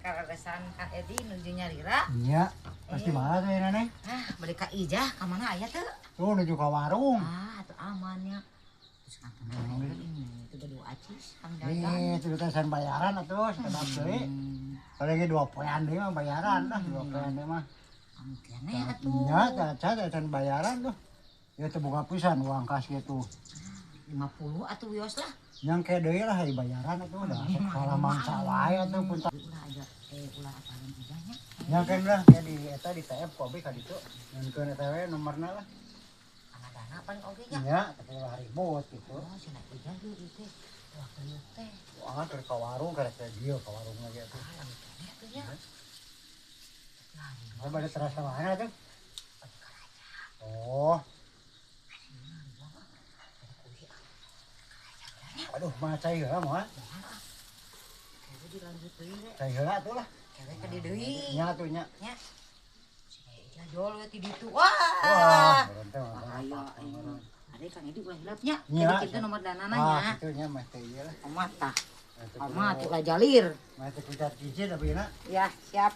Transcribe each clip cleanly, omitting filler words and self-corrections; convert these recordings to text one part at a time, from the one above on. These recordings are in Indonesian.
kararesan Kang Edi nuju Nyarira. Iya, pasti mana tuh ya Neneng? Balik ka Ijah, ka mana aya teu? Tuh menuju ke warung. Atuh amannya. Terus kata ini itu berdua acis Kang Dadan. Nih, itu tesan bayaran atuh, sekedap deui. Paling 2 poean deui mah bayaran lah, 2 poean deui mah. Kene atuh. Iya, tesan bayaran tuh. Ya teu boga pisan uang kas gitu. 50 atuh wios lah. Yang kayak deui lah hari bayaran atuh udah salah mangsa wae atuh punta. Ulah aja ulah apalin Ijahnya. Yang kan lah kayak di eta di TF kopi ka ditu. Ngankeun eta we nomorna lah. Dana paling oge nya. Iya, tapi lah ribut gitu. Oh, cenah Ijah ge ieu teh. Wah, kieu teh. Wah, keur ka warung karek ka dieu ka warung lagi atuh. Kene atuh nya. Oh, bade terasa mana tuh? Oh. Aduh, mah cai heula moal. Kayaknya dilanjut deui we. Cai heula tuh lah. Kayaknya ka dieu deui. Nya tuh nya. Nya. Ijah jol we ti ditu. Wah, Wah. berente mah. Bahaya aing. Ade Kang Edi ulah hilapnya. Nya. Jadi kita nomor danana Ah, nya. kitu nya mah teh ieu lah. Omat tah. Omat ulah jalir. Mah teh kita cicit tapi na. Ya, siap.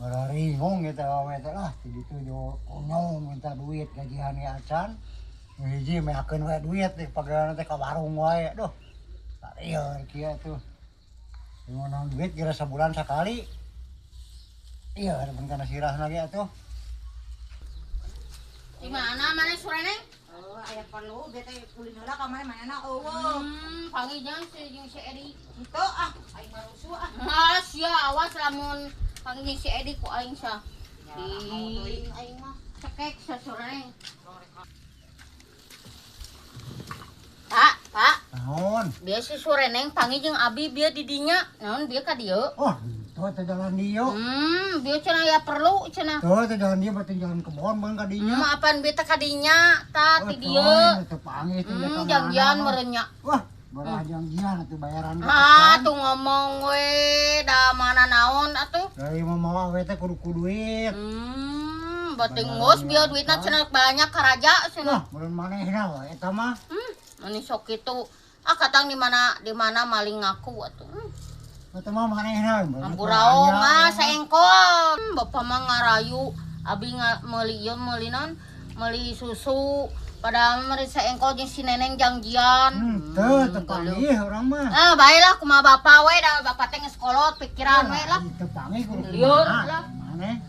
Bararingung kita we teh lah di ditu jo kunyong minta duit gajian ieu acan. Hiji meakeun we duit teh pagawean teh ka warung wae. Aduh. Sarieur kieu tuh. Ngono duit kira sebulan sekali. Iya, ada kana sirah lagi atuh. Di mana sore neng? Oh, aya perlu dia teh ulin heula ka mana eueuh. Panggil jangan si Edi. Henteu aing mah rusuh Ah, sia awas lamun panggil si Edi ku aing sa. Ya, mau teuing aing mah. Cekek sa sore neng. Pak, Naon? bieu si sore neng panggil jeung Abi bieu di dinya. Naon bieu ka dieu? Oh, tuh teh jalan dieu. Bieu cenah ya perlu cenah. Tuh teh jalan dieu berarti jalan kebon beung ka dinya. Apaan bieu teh ka dinya? Tah ti dieu. Teh panggil teh ka mana. Janjian merenya. Wah, barang janjian atuh bayaran. Tuh ngomong we da mana naon atuh. Dari mama we teh kudu duit. Bating ngos bieu duitna cenah banyak ka raja Wah, cenah. belum manehna we eta mah. Mani sok kitu. Katang di mana maling ngaku atuh. Eta mah manehna. Ampuraong saengkol. Bapa mah ngarayu abi meuli ieu meuli naon? Meuli susu. Padahal meureun saengkol jeung si Neneng janjian. Teu panggih urang mah. Baiklah kumaha bapa we da bapa teh geus kolot pikiran we lah. Teu panggih kudu Liur lah. maneh.